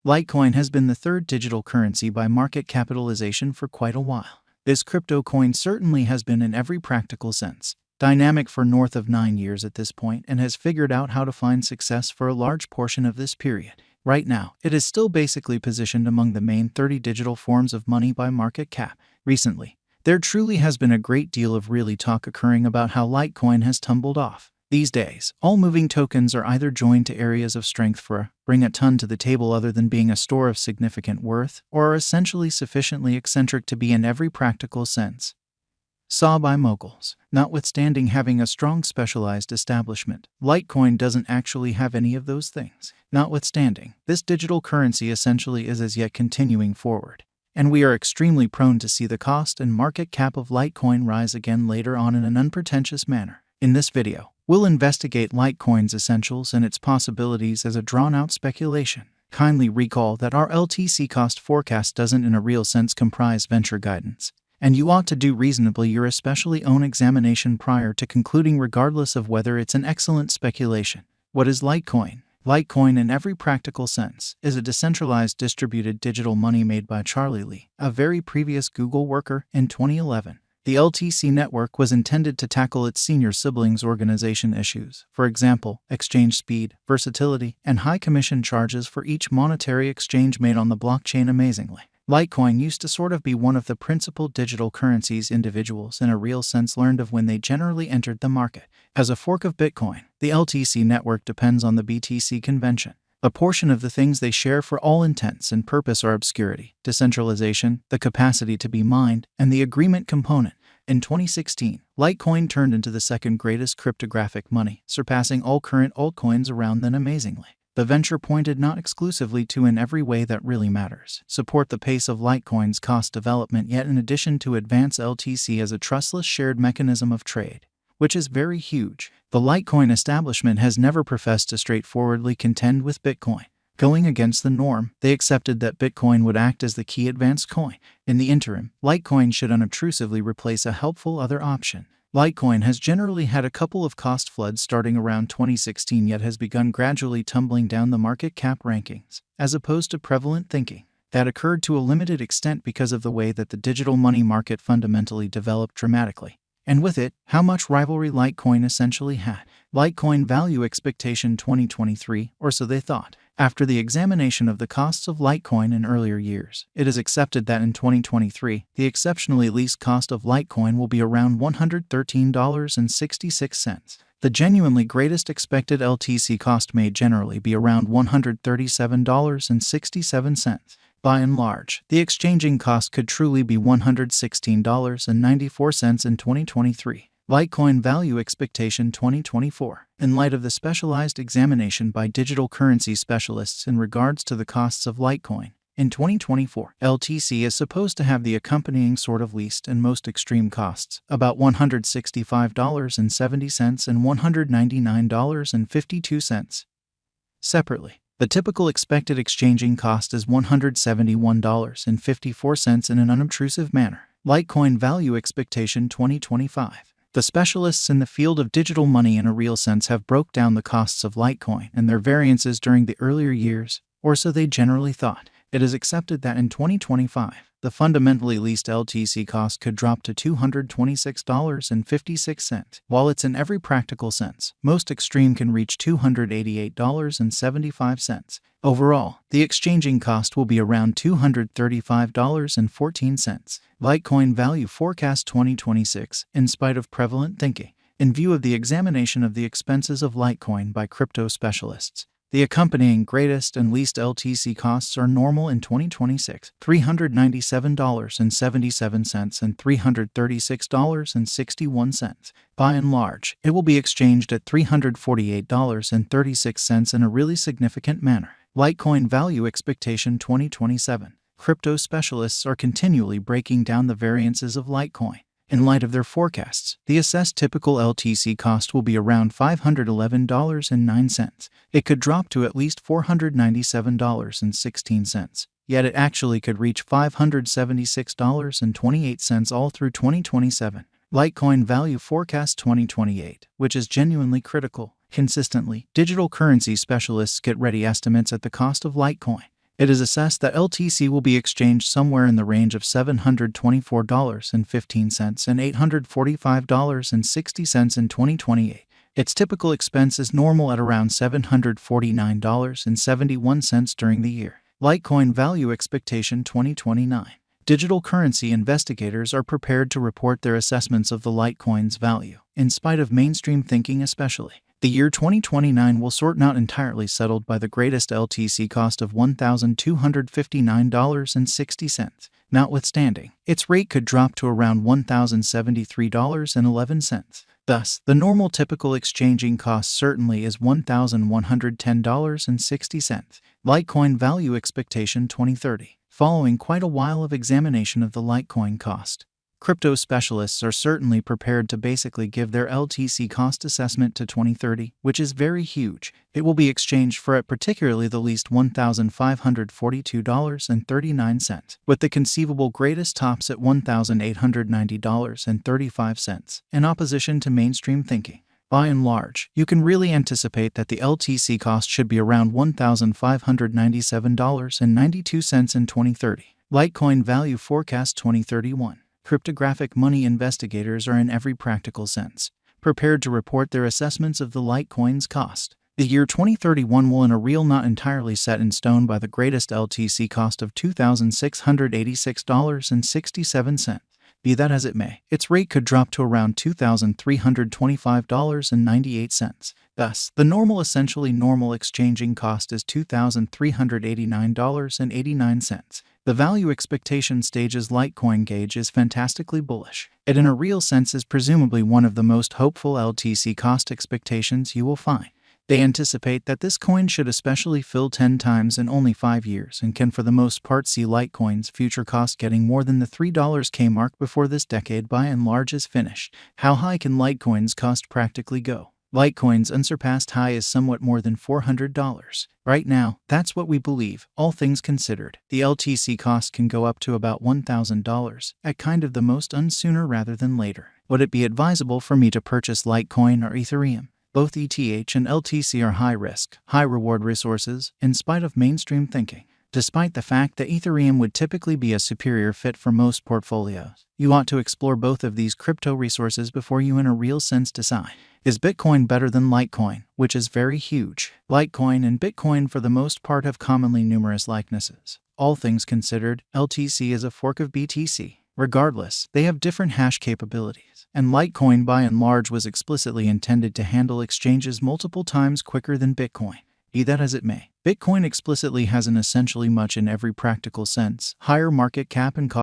Litecoin has been the third digital currency by market capitalization for quite a while. This crypto coin certainly has been, in every practical sense, dynamic for north of 9 years at this point and has figured out how to find success for a large portion of this period. Right now, it is still basically positioned among the main 30 digital forms of money by market cap. Recently, there truly has been a great deal of really talk occurring about how Litecoin has tumbled off. These days, all moving tokens are either joined to areas of strength for bring a ton to the table other than being a store of significant worth, or are essentially sufficiently eccentric to be in every practical sense saw by moguls. Notwithstanding having a strong specialized establishment, Litecoin doesn't actually have any of those things. Notwithstanding, this digital currency essentially is as yet continuing forward, and we are extremely prone to see the cost and market cap of Litecoin rise again later on in an unpretentious manner. In this video, we'll investigate Litecoin's essentials and its possibilities as a drawn-out speculation. Kindly recall that our LTC cost forecast doesn't in a real sense comprise venture guidance, and you ought to do reasonably your especially own examination prior to concluding regardless of whether it's an excellent speculation. What is Litecoin? Litecoin, in every practical sense, is a decentralized distributed digital money made by Charlie Lee, a very previous Google worker, in 2011. The LTC network was intended to tackle its senior siblings' organization issues, for example, exchange speed, versatility, and high commission charges for each monetary exchange made on the blockchain. Amazingly, Litecoin used to sort of be one of the principal digital currencies individuals in a real sense learned of when they generally entered the market. As a fork of Bitcoin, the LTC network depends on the BTC convention. A portion of the things they share for all intents and purpose are obscurity, decentralization, the capacity to be mined, and the agreement component. In 2016, Litecoin turned into the second greatest cryptographic money, surpassing all current altcoins around then. Amazingly, the venture pointed not exclusively to, in every way that really matters, support the pace of Litecoin's cost development, yet in addition to advance LTC as a trustless shared mechanism of trade, which is very huge. The Litecoin establishment has never professed to straightforwardly contend with Bitcoin. Going against the norm, they accepted that Bitcoin would act as the key advanced coin. In the interim, Litecoin should unobtrusively replace a helpful other option. Litecoin has generally had a couple of cost floods starting around 2016, yet has begun gradually tumbling down the market cap rankings, as opposed to prevalent thinking. That occurred to a limited extent because of the way that the digital money market fundamentally developed dramatically, and with it, how much rivalry Litecoin essentially had. Litecoin value expectation 2023, or so they thought. After the examination of the costs of Litecoin in earlier years, it is accepted that in 2023, the exceptionally least cost of Litecoin will be around $113.66. The genuinely greatest expected LTC cost may generally be around $137.67. By and large, the exchanging cost could truly be $116.94 in 2023. Litecoin value expectation 2024. In light of the specialized examination by digital currency specialists in regards to the costs of Litecoin, in 2024, LTC is supposed to have the accompanying sort of least and most extreme costs, about $165.70 and $199.52. Separately, the typical expected exchanging cost is $171.54 in an unobtrusive manner. Litecoin value expectation 2025. The specialists in the field of digital money in a real sense have broke down the costs of Litecoin and their variances during the earlier years, or so they generally thought. It is accepted that in 2025, the fundamentally least LTC cost could drop to $226.56, while it's in every practical sense, most extreme can reach $288.75. Overall, the exchanging cost will be around $235.14. Litecoin value forecast 2026, in spite of prevalent thinking. In view of the examination of the expenses of Litecoin by crypto specialists, the accompanying greatest and least LTC costs are normal in 2026, $397.77 and $336.61. By and large, it will be exchanged at $348.36 in a really significant manner. Litecoin value expectation 2027. Crypto specialists are continually breaking down the variances of Litecoin. In light of their forecasts, the assessed typical LTC cost will be around $511.09. It could drop to at least $497.16, yet it actually could reach $576.28 all through 2027. Litecoin value forecast 2028, which is genuinely critical. Consistently, digital currency specialists get ready estimates at the cost of Litecoin. It is assessed that LTC will be exchanged somewhere in the range of $724.15 and $845.60 in 2028. Its typical expense is normal at around $749.71 during the year. Litecoin value expectation 2029. Digital currency investigators are prepared to report their assessments of the Litecoin's value, in spite of mainstream thinking especially. The year 2029 will sort not entirely settled by the greatest LTC cost of $1,259.60. Notwithstanding, its rate could drop to around $1,073.11. Thus, the normal typical exchanging cost certainly is $1,110.60. Litecoin value expectation 2030. Following quite a while of examination of the Litecoin cost, crypto specialists are certainly prepared to basically give their LTC cost assessment to 2030, which is very huge. It will be exchanged for at particularly the least $1,542.39, with the conceivable greatest tops at $1,890.35, in opposition to mainstream thinking. By and large, you can really anticipate that the LTC cost should be around $1,597.92 in 2030. Litecoin value forecast 2031. Cryptographic money investigators are in every practical sense prepared to report their assessments of the Litecoin's cost. The year 2031 will in a real not entirely set in stone by the greatest LTC cost of $2,686.67. Be that as it may, its rate could drop to around $2,325.98. Thus, the normal essentially normal exchanging cost is $2,389.89. The value expectation stage's Litecoin gauge is fantastically bullish. It in a real sense is presumably one of the most hopeful LTC cost expectations you will find. They anticipate that this coin should especially fill 10 times in only 5 years and can for the most part see Litecoin's future cost getting more than the $3K mark before this decade by and large is finished. How high can Litecoin's cost practically go? Litecoin's unsurpassed high is somewhat more than $400. Right now, that's what we believe, all things considered. The LTC cost can go up to about $1,000 at kind of the most sooner rather than later. Would it be advisable for me to purchase Litecoin or Ethereum? Both ETH and LTC are high-risk, high-reward resources, in spite of mainstream thinking. Despite the fact that Ethereum would typically be a superior fit for most portfolios, you ought to explore both of these crypto resources before you in a real sense decide. Is Bitcoin better than Litecoin, which is very huge? Litecoin and Bitcoin for the most part have commonly numerous likenesses. All things considered, LTC is a fork of BTC. Regardless, they have different hash capabilities, and Litecoin by and large was explicitly intended to handle exchanges multiple times quicker than Bitcoin. Be that as it may, Bitcoin explicitly has an essentially much in every practical sense higher market cap and cost.